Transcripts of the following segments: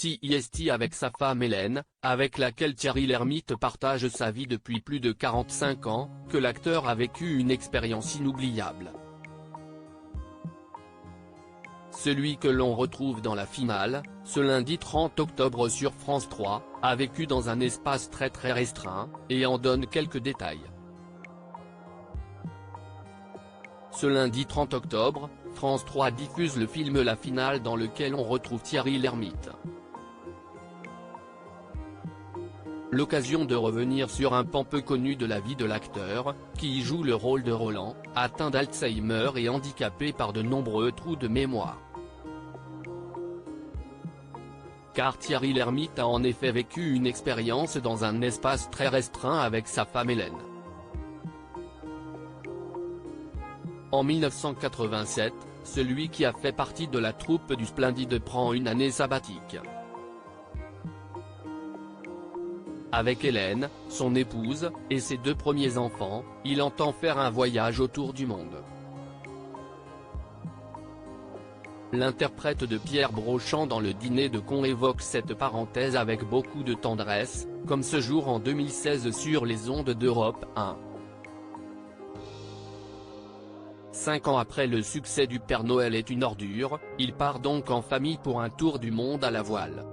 CIST avec sa femme Hélène, avec laquelle Thierry Lhermitte partage sa vie depuis plus de 45 ans, que l'acteur a vécu une expérience inoubliable. Celui que l'on retrouve dans la finale, ce lundi 30 octobre sur France 3, a vécu dans un espace très restreint, et en donne quelques détails. Ce lundi 30 octobre, France 3 diffuse le film La Finale dans lequel on retrouve Thierry Lhermitte. L'occasion de revenir sur un pan peu connu de la vie de l'acteur, qui y joue le rôle de Roland, atteint d'Alzheimer et handicapé par de nombreux trous de mémoire. Car Thierry Lhermitte a en effet vécu une expérience dans un espace très restreint avec sa femme Hélène. En 1987, celui qui a fait partie de la troupe du Splendide prend une année sabbatique. Avec Hélène, son épouse, et ses 2 premiers enfants, il entend faire un voyage autour du monde. L'interprète de Pierre Brochand dans Le Dîner de Con évoque cette parenthèse avec beaucoup de tendresse, comme ce jour en 2016 sur les ondes d'Europe 1. 5 ans après le succès du Père Noël est une ordure, il part donc en famille pour un tour du monde à la voile.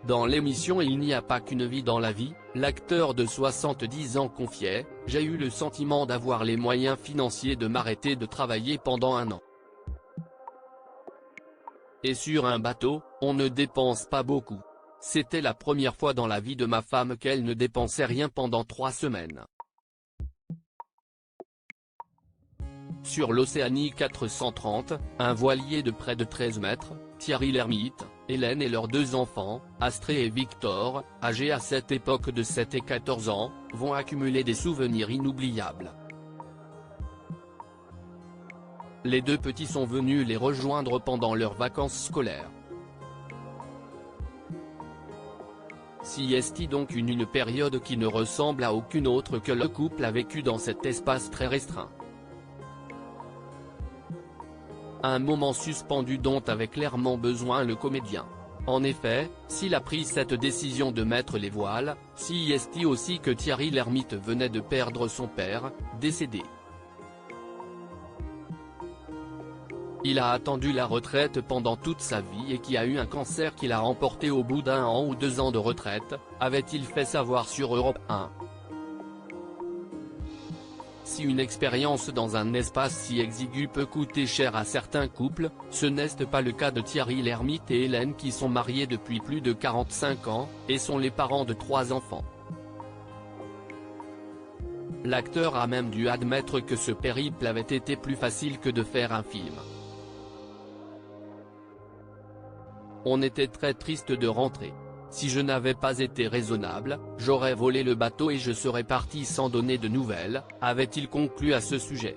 Dans l'émission Il n'y a pas qu'une vie dans la vie, l'acteur de 70 ans confiait « J'ai eu le sentiment d'avoir les moyens financiers de m'arrêter de travailler pendant 1 an. Et sur un bateau, on ne dépense pas beaucoup. C'était la première fois dans la vie de ma femme qu'elle ne dépensait rien pendant 3 semaines. » Sur l'Océanie 430, un voilier de près de 13 mètres, Thierry Lhermitte, Hélène et leurs 2 enfants, Astrée et Victor, âgés à cette époque de 7 et 14 ans, vont accumuler des souvenirs inoubliables. Les 2 petits sont venus les rejoindre pendant leurs vacances scolaires. CIST donc une période qui ne ressemble à aucune autre que le couple a vécu dans cet espace très restreint. Un moment suspendu dont avait clairement besoin le comédien. En effet, s'il a pris cette décision de mettre les voiles, CIST aussi que Thierry Lhermitte venait de perdre son père, décédé. Il a attendu la retraite pendant toute sa vie et qui a eu un cancer qu'il a emporté au bout d'1 an ou 2 ans de retraite, avait-il fait savoir sur Europe 1. Si une expérience dans un espace si exigu peut coûter cher à certains couples, ce n'est pas le cas de Thierry Lhermitte et Hélène qui sont mariés depuis plus de 45 ans, et sont les parents de 3 enfants. L'acteur a même dû admettre que ce périple avait été plus facile que de faire un film. On était très triste de rentrer. Si je n'avais pas été raisonnable, j'aurais volé le bateau et je serais parti sans donner de nouvelles, avait-il conclu à ce sujet.